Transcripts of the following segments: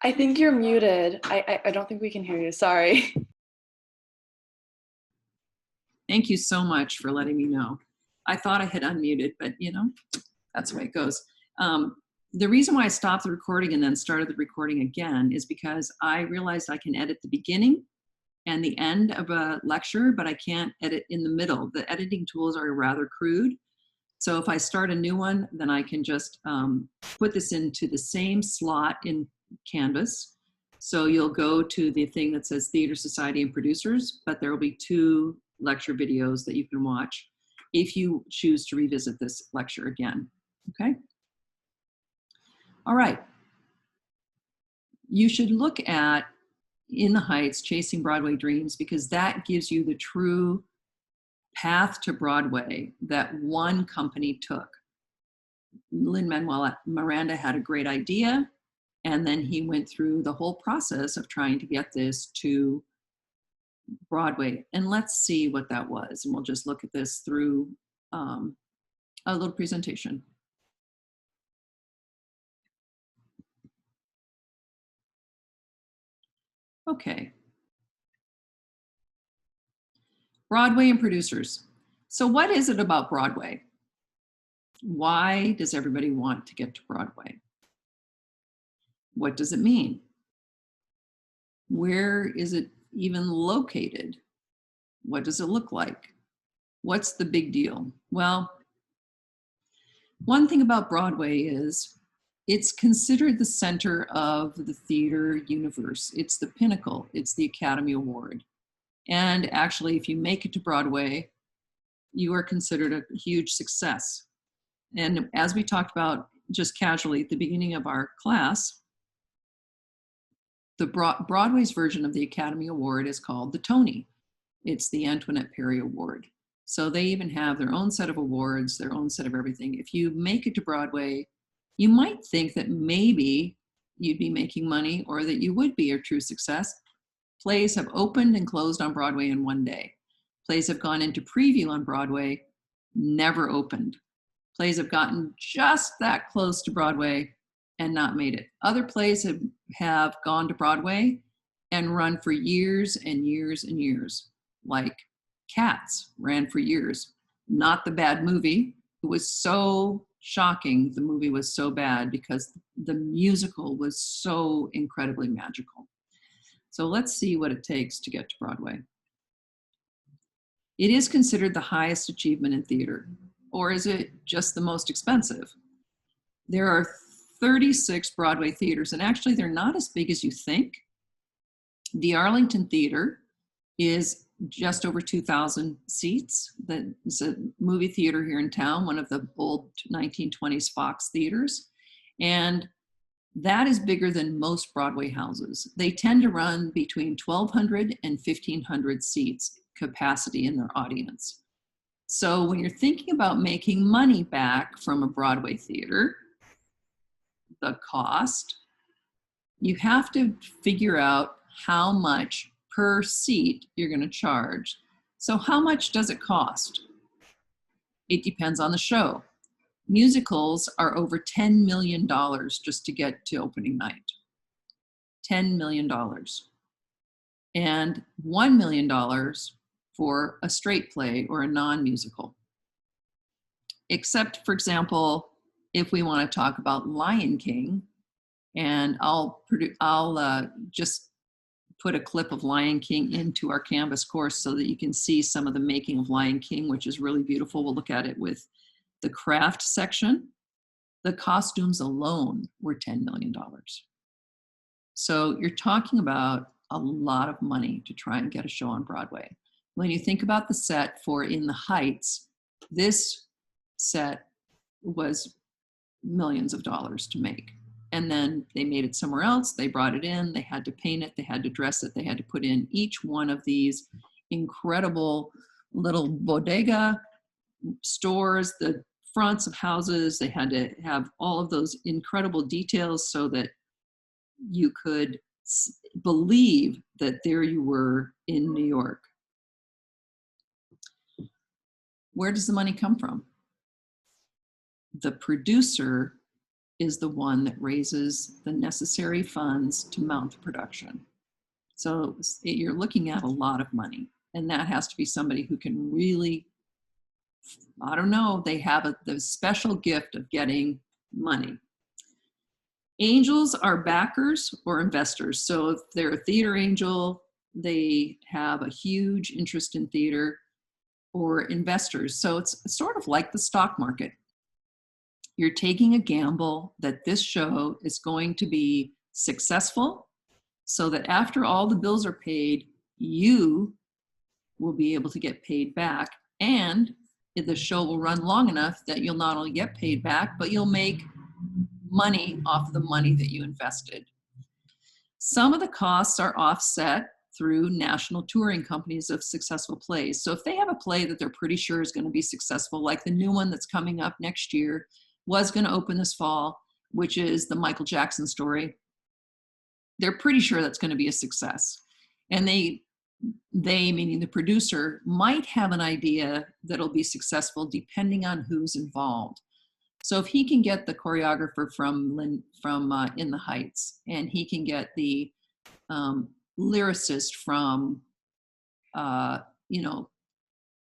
I think you're muted. I don't think we can hear you. Sorry. Thank you so much for letting me know. I thought I had unmuted, but you know, that's the way it goes. The reason why I stopped the recording and then started the recording again is because I realized I can edit the beginning and the end of a lecture, but I can't edit in the middle. The editing tools are rather crude. So if I start a new one, then I can just put this into the same slot in Canvas. So you'll go to the thing that says Theater Society and Producers, but there will be 2 lecture videos that you can watch if you choose to revisit this lecture again, okay? All right. You should look at In the Heights, Chasing Broadway Dreams, because that gives you the true path to Broadway that one company took. Lin-Manuel Miranda had a great idea, and then he went through the whole process of trying to get this to Broadway. And let's see what that was. And we'll just look at this through a little presentation. Okay. Broadway and producers. So what is it about Broadway? Why does everybody want to get to Broadway? What does it mean? Where is it even located? What does it look like? What's the big deal? Well, one thing about Broadway is it's considered the center of the theater universe. It's the pinnacle. It's the Academy Award. And actually, if you make it to Broadway, you are considered a huge success. And as we talked about just casually at the beginning of our class, the Broadway's version of the Academy Award is called the Tony. It's the Antoinette Perry Award. So they even have their own set of awards, their own set of everything. If you make it to Broadway, you might think that maybe you'd be making money or that you would be a true success. Plays have opened and closed on Broadway in one day. Plays have gone into preview on Broadway, never opened. Plays have gotten just that close to Broadway and not made it. Other plays have gone to Broadway and run for years and years and years, like Cats ran for years. Not the bad movie. It was so shocking. The movie was so bad because the musical was so incredibly magical. So let's see what it takes to get to Broadway. It is considered the highest achievement in theater, or is it just the most expensive? There are 36 Broadway theaters, and actually they're not as big as you think. The Arlington Theater is just over 2,000 seats. It's a movie theater here in town, one of the old 1920s Fox theaters. And that is bigger than most Broadway houses. They tend to run between 1,200 and 1,500 seats capacity in their audience. So when you're thinking about making money back from a Broadway theater, the cost, you have to figure out how much per seat you're going to charge. So how much does it cost? It depends on the show. Musicals are over $10 million just to get to opening night. $10 million. And $1 million for a straight play or a non-musical. Except, for example, if we want to talk about Lion King, and I'll just put a clip of Lion King into our Canvas course so that you can see some of the making of Lion King, which is really beautiful. We'll look at it with the craft section. The costumes alone were $10 million. So you're talking about a lot of money to try and get a show on Broadway. When you think about the set for In the Heights, this set was millions of dollars to make. And then they made it somewhere else. They brought it in. They had to paint it. They had to dress it. They had to put in each one of these incredible little bodega stores, the fronts of houses. They had to have all of those incredible details so that you could believe that there you were in New York. Where does the money come from? The producer is the one that raises the necessary funds to mount the production. So you're looking at a lot of money, and that has to be somebody who can really, I don't know, they have the special gift of getting money. Angels are backers or investors. So if they're a theater angel, they have a huge interest in theater, or investors. So it's sort of like the stock market. You're taking a gamble that this show is going to be successful, so that after all the bills are paid, you will be able to get paid back. And the show will run long enough that you'll not only get paid back, but you'll make money off the money that you invested. Some of the costs are offset through national touring companies of successful plays. So if they have a play that they're pretty sure is going to be successful, like the new one that's coming up next year, was going to open this fall, which is the Michael Jackson story, they're pretty sure that's going to be a success. And they, meaning the producer, might have an idea that'll be successful depending on who's involved. So if he can get the choreographer from In the Heights, and he can get the lyricist from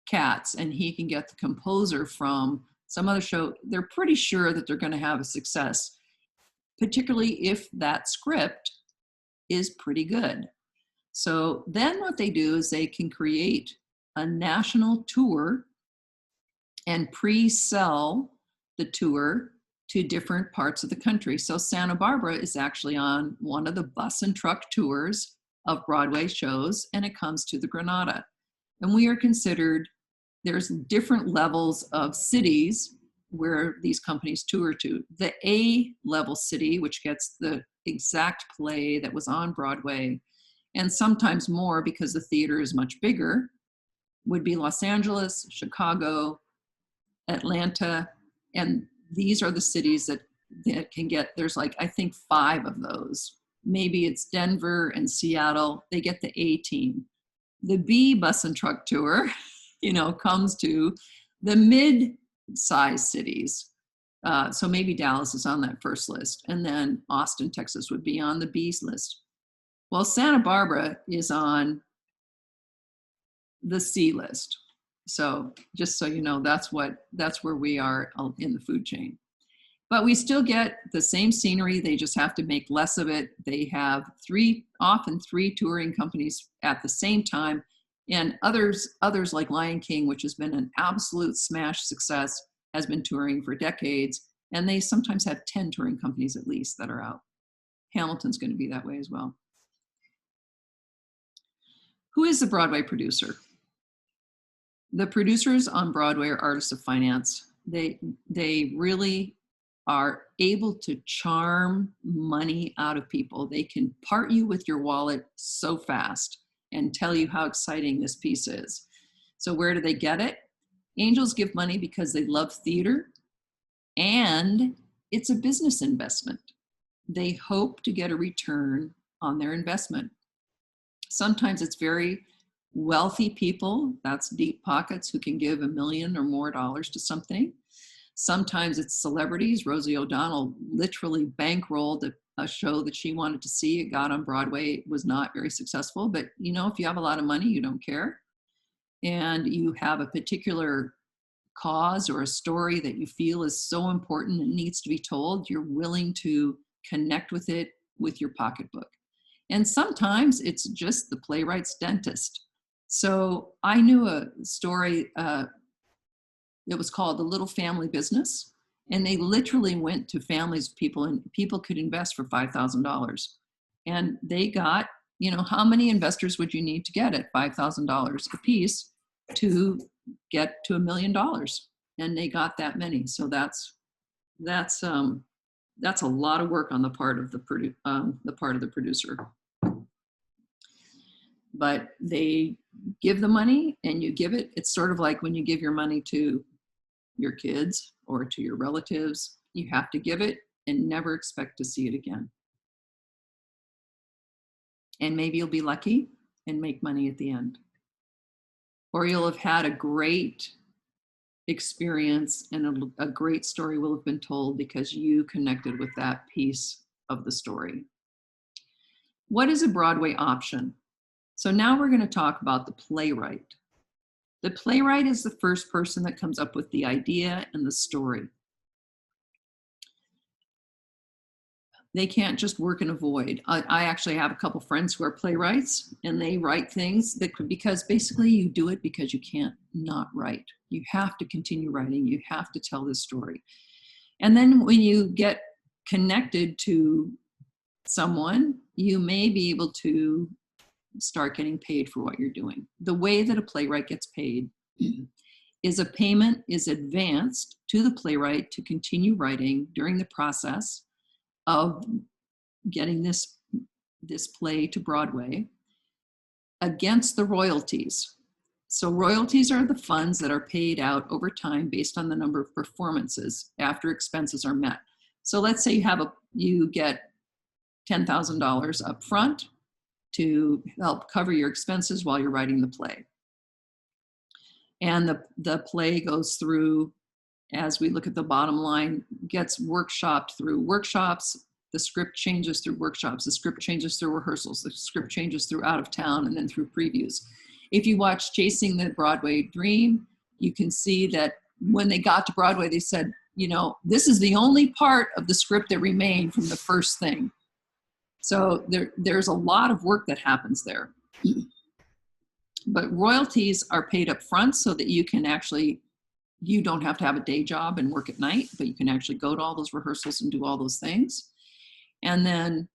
Cats, and he can get the composer from some other show, they're pretty sure that they're going to have a success, particularly if that script is pretty good. So then what they do is they can create a national tour and pre-sell the tour to different parts of the country. So Santa Barbara is actually on one of the bus and truck tours of Broadway shows, and it comes to the Granada. And we are considered, there's different levels of cities where these companies tour to. The A-level city, which gets the exact play that was on Broadway, and sometimes more because the theater is much bigger, would be Los Angeles, Chicago, Atlanta, and these are the cities that can get, there's like, I think 5 of those. Maybe it's Denver and Seattle, they get the A team. The B bus and truck tour, comes to the mid-sized cities. So maybe Dallas is on that first list, and then Austin, Texas would be on the B's list. Well, Santa Barbara is on the C list. So just so you know, that's where we are in the food chain. But we still get the same scenery. They just have to make less of it. They have often three touring companies at the same time. And others like Lion King, which has been an absolute smash success, has been touring for decades. And they sometimes have 10 touring companies at least that are out. Hamilton's going to be that way as well. Who is the Broadway producer? The producers on Broadway are artists of finance. They really are able to charm money out of people. They can part you with your wallet so fast and tell you how exciting this piece is. So where do they get it? Angels give money because they love theater, and it's a business investment. They hope to get a return on their investment. Sometimes it's very wealthy people, that's deep pockets, who can give $1 million or more to something. Sometimes it's celebrities. Rosie O'Donnell literally bankrolled a show that she wanted to see. It got on Broadway. It was not very successful, but if you have a lot of money, you don't care, and you have a particular cause or a story that you feel is so important and needs to be told, you're willing to connect with it with your pocketbook. And sometimes it's just the playwright's dentist. So I knew a story, it was called The Little Family Business. And they literally went to families of people, and people could invest for $5,000. And they got, how many investors would you need to get at $5,000 a piece to get to $1 million? And they got that many. So that's a lot of work on the part of the producer. But they give the money and you give it. It's sort of like when you give your money to your kids or to your relatives, you have to give it and never expect to see it again. And maybe you'll be lucky and make money at the end. Or you'll have had a great experience, and a great story will have been told because you connected with that piece of the story. What is a Broadway option? So now we're going to talk about the playwright. The playwright is the first person that comes up with the idea and the story. They can't just work in a void. I actually have a couple friends who are playwrights, and they write things that could, because basically you do it because you can't not write. You have to continue writing. You have to tell this story. And then when you get connected to someone, you may be able to start getting paid for what you're doing. The way that a playwright gets paid is a payment is advanced to the playwright to continue writing during the process of getting this play to Broadway against the royalties. So royalties are the funds that are paid out over time based on the number of performances after expenses are met. So let's say you get $10,000 up front to help cover your expenses while you're writing the play. And the play goes through, as we look at the bottom line, gets workshopped through workshops. The script changes through workshops. The script changes through rehearsals. The script changes through out of town and then through previews. If you watch Chasing the Broadway Dream, you can see that when they got to Broadway, they said, this is the only part of the script that remained from the first thing. So there's a lot of work that happens there. But royalties are paid up front so that you don't have to have a day job and work at night, but you can actually go to all those rehearsals and do all those things. And then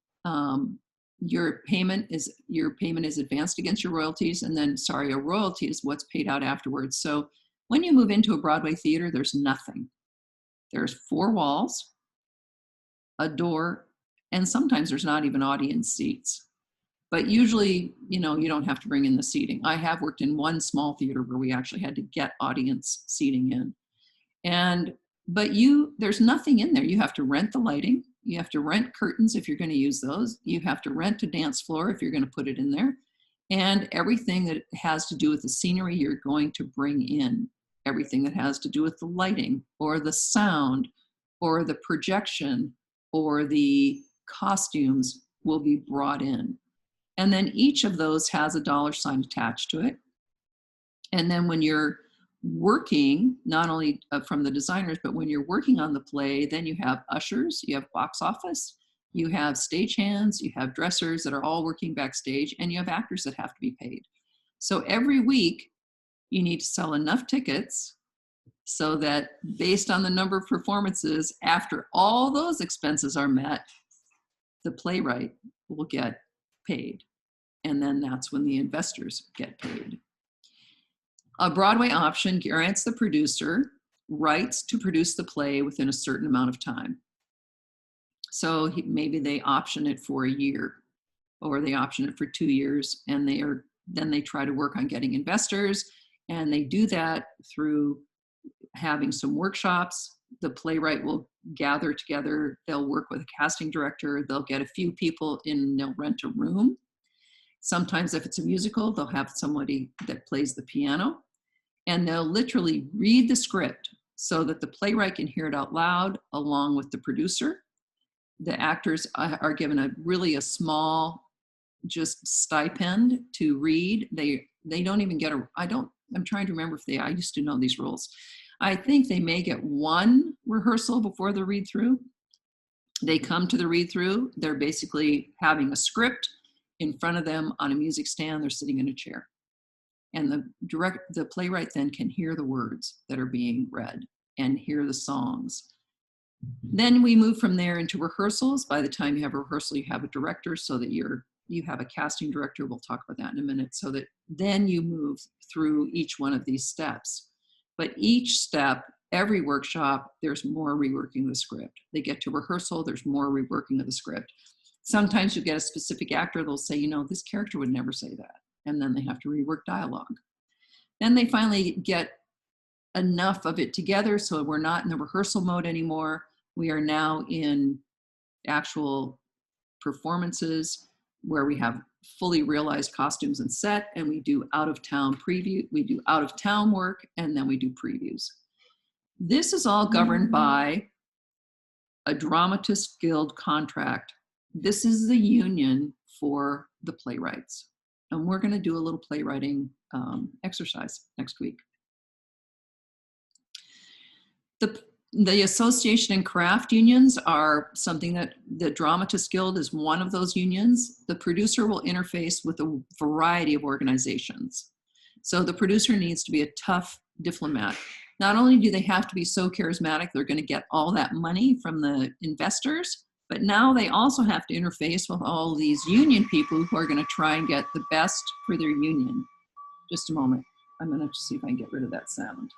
your payment is advanced against your royalties. And then, a royalty is what's paid out afterwards. So when you move into a Broadway theater, there's nothing. There's 4 walls, a door, and sometimes there's not even audience seats. But usually, you don't have to bring in the seating. I have worked in one small theater where we actually had to get audience seating in. But there's nothing in there. You have to rent the lighting. You have to rent curtains if you're going to use those. You have to rent a dance floor if you're going to put it in there. And everything that has to do with the scenery you're going to bring in. Everything that has to do with the lighting or the sound or the projection or the costumes will be brought in. And then each of those has a $ attached to it. And then when you're working, not only from the designers, but when you're working on the play, then you have ushers, you have box office, you have stagehands, you have dressers that are all working backstage, and you have actors that have to be paid. So every week, you need to sell enough tickets so that based on the number of performances, after all those expenses are met, the playwright will get paid. And then that's when the investors get paid. A Broadway option grants the producer rights to produce the play within a certain amount of time. So maybe they option it for a year, or they option it for 2 years, and then they try to work on getting investors, and they do that through having some workshops. The playwright will gather together, they'll work with a casting director, they'll get a few people in, they'll rent a room. Sometimes if it's a musical, they'll have somebody that plays the piano, and they'll literally read the script so that the playwright can hear it out loud along with the producer. The actors are given a small just stipend to read. They don't even get I'm trying to remember if I used to know these rules. I think they may get 1 rehearsal before the read through. They come to the read through, they're basically having a script in front of them on a music stand, they're sitting in a chair. And the playwright then can hear the words that are being read and hear the songs. Then we move from there into rehearsals. By the time you have a rehearsal, you have a director, so that you have a casting director. We'll talk about that in a minute. So that then you move through each one of these steps. But each step, every workshop, there's more reworking of the script. They get to rehearsal, there's more reworking of the script. Sometimes you get a specific actor, they'll say, this character would never say that. And then they have to rework dialogue. Then they finally get enough of it together so we're not in the rehearsal mode anymore. We are now in actual performances where we have fully realized costumes and set, and we do out-of-town work, and then we do previews. This is all governed by a Dramatist Guild contract. This is the union for the playwrights. And we're going to do a little playwriting exercise next week. The association and craft unions are something that the Dramatist Guild is one of those unions. The producer will interface with a variety of organizations. So the producer needs to be a tough diplomat. Not only do they have to be so charismatic, they're going to get all that money from the investors, but now they also have to interface with all these union people who are going to try and get the best for their union. Just a moment. I'm going to see if I can get rid of that sound.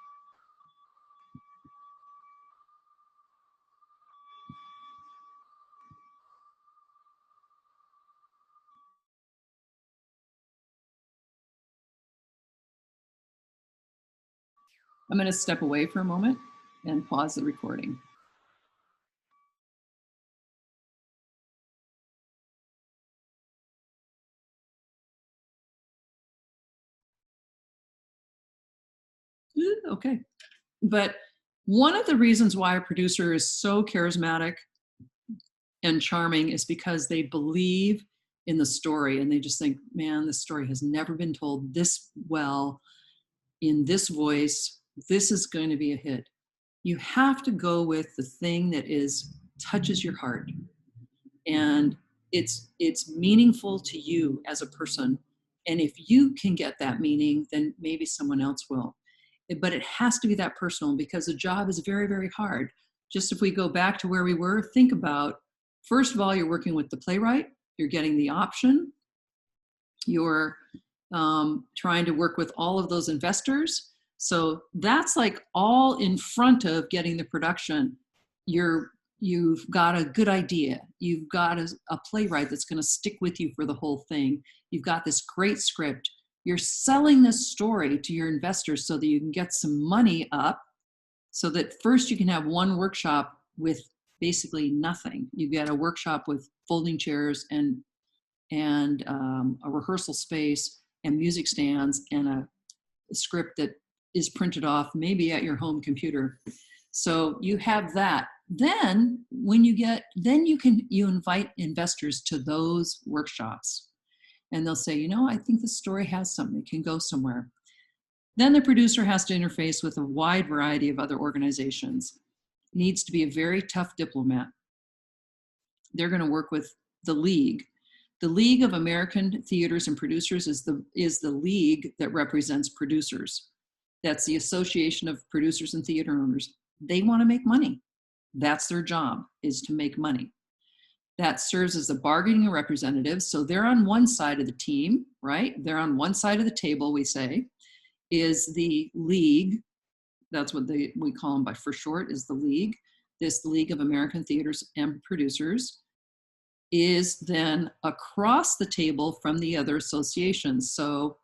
I'm going to step away for a moment and pause the recording. Okay. But one of the reasons why a producer is so charismatic and charming is because they believe in the story and they just think, man, this story has never been told this well in this voice. This is going to be a hit. You have to go with the thing that touches your heart, and it's meaningful to you as a person. And if you can get that meaning, then maybe someone else will. But it has to be that personal, because the job is very, very hard. Just if we go back to where we were, think about, first of all, you're working with the playwright, you're getting the option, you're trying to work with all of those investors. So that's like all in front of getting the production. You've got a good idea. You've got a playwright that's going to stick with you for the whole thing. You've got this great script. You're selling this story to your investors so that you can get some money up, so that first you can have one workshop with basically nothing. You get a workshop with folding chairs and a rehearsal space and music stands and a script that is printed off maybe at your home computer. So you have that. Then when you invite investors to those workshops, and they'll say, I think the story has something, it can go somewhere. Then the producer has to interface with a wide variety of other organizations. Needs to be a very tough diplomat. They're going to work with the League. The League of American Theaters and Producers is the league that represents producers. That's the Association of Producers and Theater Owners. They want to make money. That's their job, is to make money. That serves as a bargaining representative. So they're on one side of the team, right? They're on one side of the table, we say, is the League. That's what we call them for short, is the League. This League of American Theaters and Producers is then across the table from the other associations. So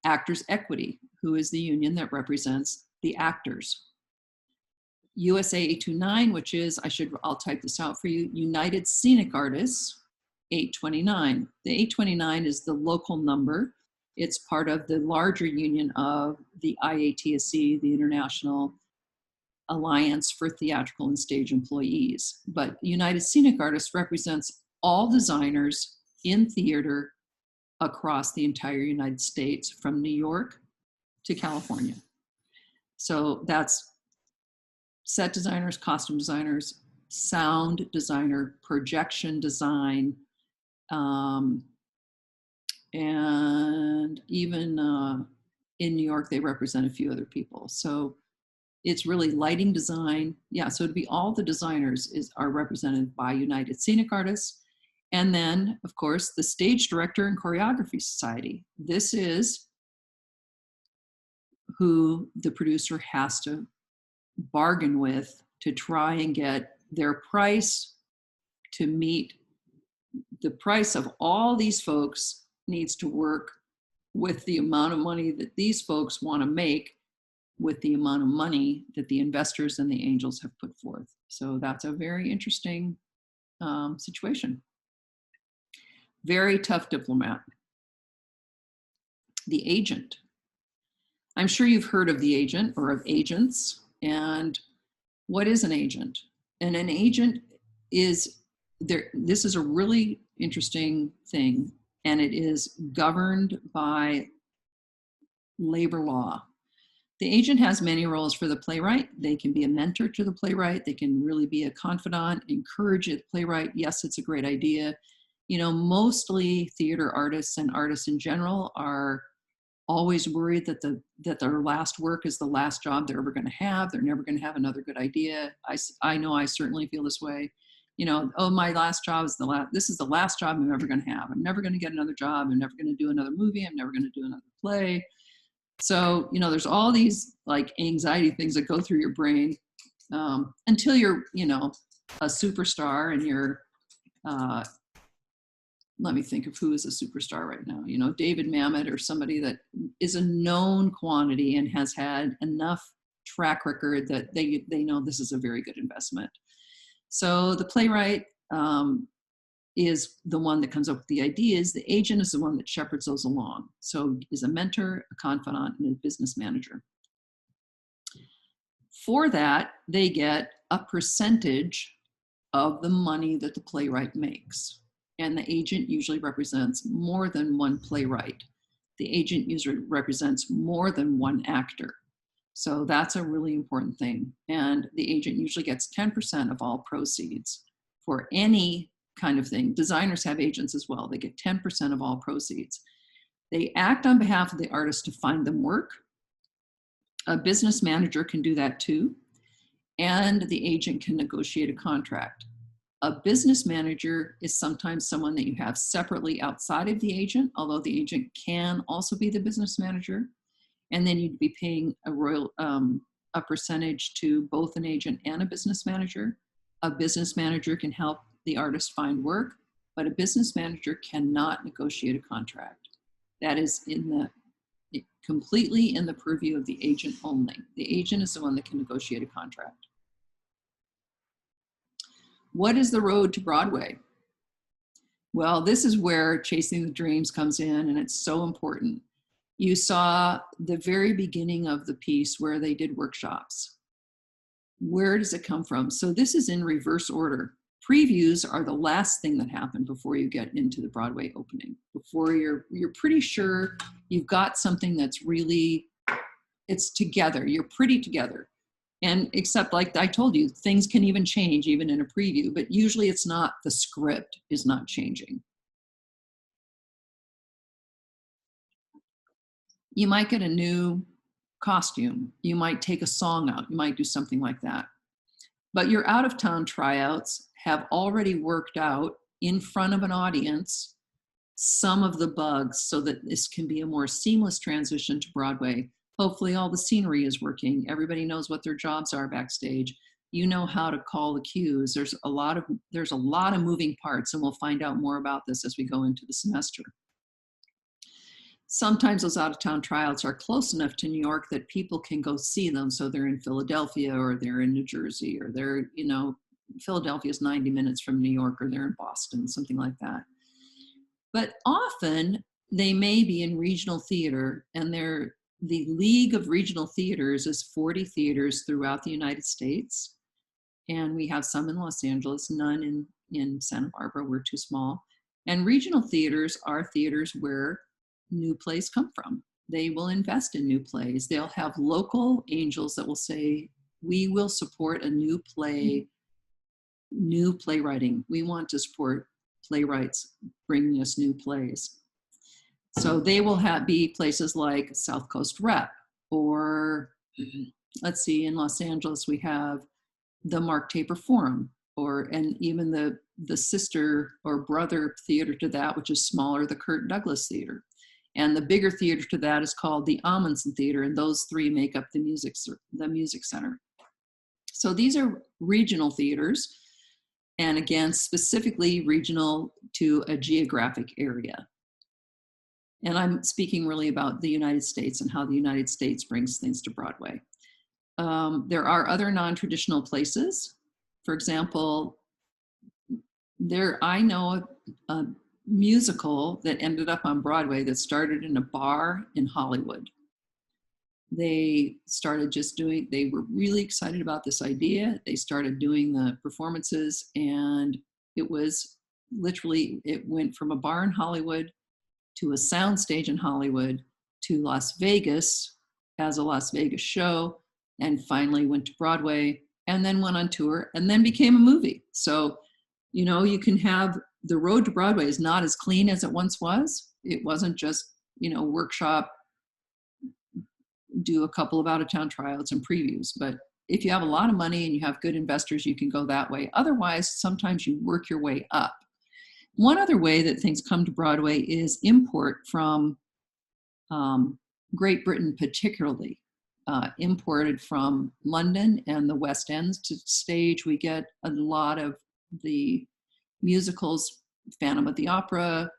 Actors Equity, who is the union that represents the actors. USA 829, which is, I'll type this out for you, United Scenic Artists, 829. The 829 is the local number. It's part of the larger union of the IATSE, the International Alliance for Theatrical and Stage Employees. But United Scenic Artists represents all designers in theater across the entire United States, from New York to California. So that's set designers, costume designers, sound designer, projection design, and even in New York, they represent a few other people. So it's really lighting design. Yeah, so it'd be all the designers are represented by United Scenic Artists. And then, of course, the Stage Director and Choreography Society. This is who the producer has to bargain with to try and get their price to meet the price of all these folks. Needs to work with the amount of money that these folks want to make with the amount of money that the investors and the angels have put forth. So that's a very interesting situation. Very tough diplomat. The agent. I'm sure you've heard of the agent or of agents. And what is an agent? And an agent is there. This is a really interesting thing, and it is governed by labor law. The agent has many roles for the playwright. They can be a mentor to the playwright. They can really be a confidant, encourage the playwright. Yes, it's a great idea. You know, mostly theater artists and artists in general are always worried that their last work is the last job they're ever going to have. They're never going to have another good idea. I know I certainly feel this way. You know, oh, my last job is this is the last job I'm ever going to have. I'm never going to get another job. I'm never going to do another movie. I'm never going to do another play. So, you know, there's all these like anxiety things that go through your brain until you're, you know, a superstar and you're, let me think of who is a superstar right now. You know, David Mamet or somebody that is a known quantity and has had enough track record that they know this is a very good investment. So the playwright is the one that comes up with the ideas. The agent is the one that shepherds those along. So is a mentor, a confidant, and a business manager. For that, they get a percentage of the money that the playwright makes. And the agent usually represents more than one playwright. The agent usually represents more than one actor. So that's a really important thing. And the agent usually gets 10% of all proceeds for any kind of thing. Designers have agents as well. They get 10% of all proceeds. They act on behalf of the artist to find them work. A business manager can do that too. And the agent can negotiate a contract. A business manager is sometimes someone that you have separately outside of the agent, although the agent can also be the business manager. And then you'd be paying a percentage to both an agent and a business manager. A business manager can help the artist find work, but a business manager cannot negotiate a contract. That is completely in the purview of the agent only. The agent is the one that can negotiate a contract. What is the road to Broadway? Well, this is where Chasing the Dreams comes in, and it's so important. You saw the very beginning of the piece where they did workshops. Where does it come from? So this is in reverse order. Previews are the last thing that happen before you get into the Broadway opening. Before you're pretty sure you've got something that's really, it's together. You're pretty together. And except like I told you, things can even change even in a preview, but usually it's not, the script is not changing. You might get a new costume. You might take a song out. You might do something like that. But your out-of-town tryouts have already worked out in front of an audience some of the bugs so that this can be a more seamless transition to Broadway. Hopefully all the scenery is working. Everybody knows what their jobs are backstage. You know how to call the cues. There's a lot of moving parts, and we'll find out more about this as we go into the semester. Sometimes those out-of-town tryouts are close enough to New York that people can go see them. So they're in Philadelphia, or they're in New Jersey, or they're, you know, Philadelphia is 90 minutes from New York, or they're in Boston, something like that. But often they may be in regional theater, and the League of Regional Theaters is 40 theaters throughout the United States. And we have some in Los Angeles, none in Santa Barbara, we're too small. And regional theaters are theaters where new plays come from. They will invest in new plays. They'll have local angels that will say, we will support a new play, new playwriting. We want to support playwrights bringing us new plays. So they will be places like South Coast Rep, or let's see, in Los Angeles, we have the Mark Taper Forum, and even the sister or brother theater to that, which is smaller, the Kirk Douglas Theater. And the bigger theater to that is called the Amundsen Theater, and those three make up the Music Center. So these are regional theaters, and again, specifically regional to a geographic area. And I'm speaking really about the United States and how the United States brings things to Broadway. There are other non-traditional places. For example, I know a musical that ended up on Broadway that started in a bar in Hollywood. They started just doing, they were really excited about this idea. They started doing the performances, and it was literally, it went from a bar in Hollywood to a soundstage in Hollywood to Las Vegas as a Las Vegas show, and finally went to Broadway, and then went on tour, and then became a movie. So, you know, you can have, the road to Broadway is not as clean as it once was. It wasn't just, you know, workshop, do a couple of out-of-town tryouts and previews. But if you have a lot of money and you have good investors, you can go that way. Otherwise, sometimes you work your way up. One other way that things come to Broadway is import from Great Britain, particularly. Imported from London and the West Ends to stage. We get a lot of the musicals. Phantom of the Opera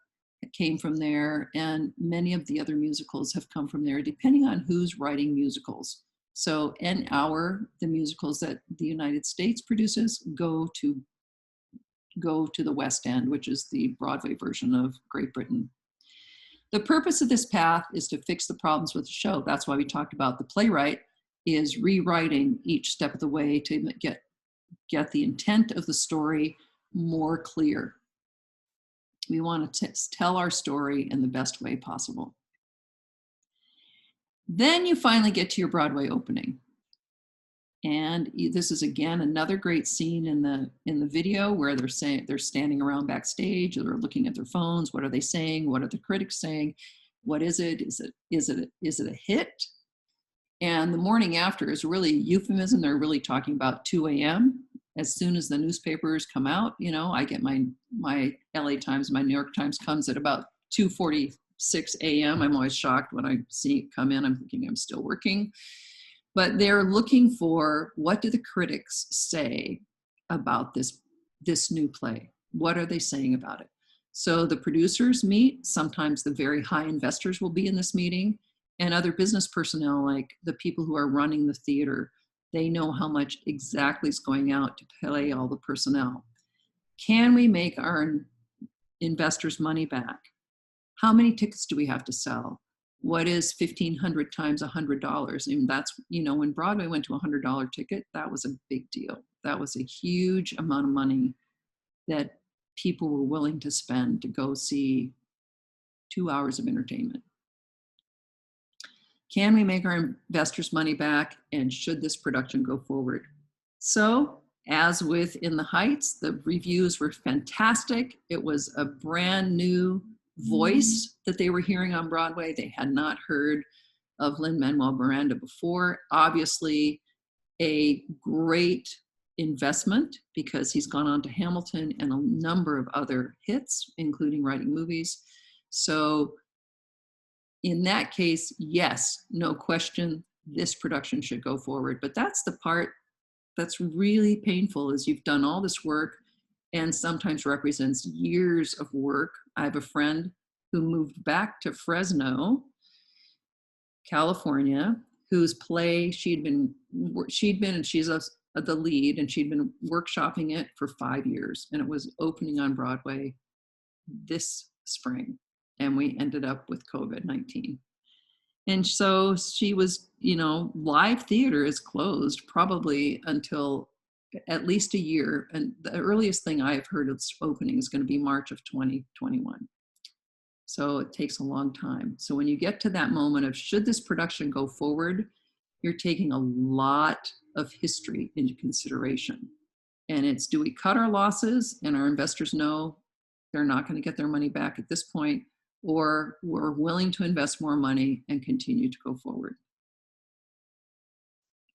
came from there, and many of the other musicals have come from there, depending on who's writing musicals. So the musicals that the United States produces go to the West End, which is the Broadway version of Great Britain. The purpose of this path is to fix the problems with the show. That's why we talked about the playwright is rewriting each step of the way to get the intent of the story more clear. We want to tell our story in the best way possible. Then you finally get to your Broadway opening. And this is, again, another great scene in the video where they're standing around backstage, they're looking at their phones. What are they saying? What are the critics saying? What is it? Is it a hit? And the morning after is really euphemism. They're really talking about 2 a.m. As soon as the newspapers come out, you know, I get my LA Times, my New York Times comes at about 2:46 a.m. I'm always shocked when I see it come in. I'm thinking I'm still working. But they're looking for, what do the critics say about this new play? What are they saying about it? So the producers meet. Sometimes the very high investors will be in this meeting, and other business personnel, like the people who are running the theater. They know how much exactly is going out to pay all the personnel. Can we make our investors' money back? How many tickets do we have to sell? What is 1,500 times $100? I mean, that's, you know, when Broadway went to a $100 ticket, that was a big deal. That was a huge amount of money that people were willing to spend to go see 2 hours of entertainment. Can we make our investors' money back, and should this production go forward? So, as with In the Heights, the reviews were fantastic. It was a brand new voice that they were hearing on Broadway. They had not heard of Lin-Manuel Miranda before. Obviously, a great investment, because he's gone on to Hamilton and a number of other hits, including writing movies. So in that case, yes, no question, this production should go forward. But that's the part that's really painful, is you've done all this work and sometimes represents years of work. I have a friend who moved back to Fresno, California, whose play she'd been, and she's the lead, and she'd been workshopping it for 5 years, and it was opening on Broadway this spring, and we ended up with COVID-19. And so she was, you know, live theater is closed probably until at least a year. And the earliest thing I've heard of opening is going to be March of 2021. So it takes a long time. So when you get to that moment of, should this production go forward, you're taking a lot of history into consideration. And it's, do we cut our losses and our investors know they're not going to get their money back at this point, or we're willing to invest more money and continue to go forward?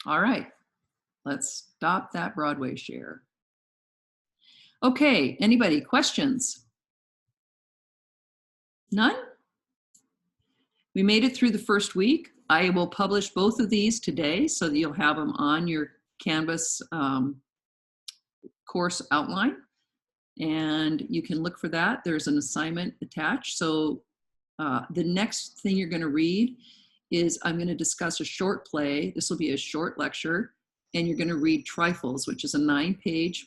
All right, let's stop that Broadway share. Okay, anybody, questions? None? We made it through the first week. I will publish both of these today so that you'll have them on your Canvas course outline. And you can look for that. There's an assignment attached. So the next thing you're going to read is, I'm going to discuss a short play. This will be a short lecture. And you're going to read Trifles, which is a 9-page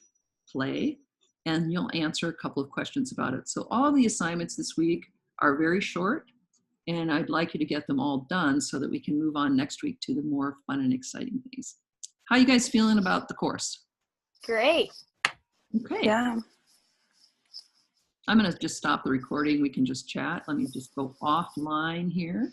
play. And you'll answer a couple of questions about it. So all the assignments this week are very short. And I'd like you to get them all done so that we can move on next week to the more fun and exciting things. How you guys feeling about the course? Great. Okay. Yeah. I'm going to just stop the recording. We can just chat. Let me just go offline here.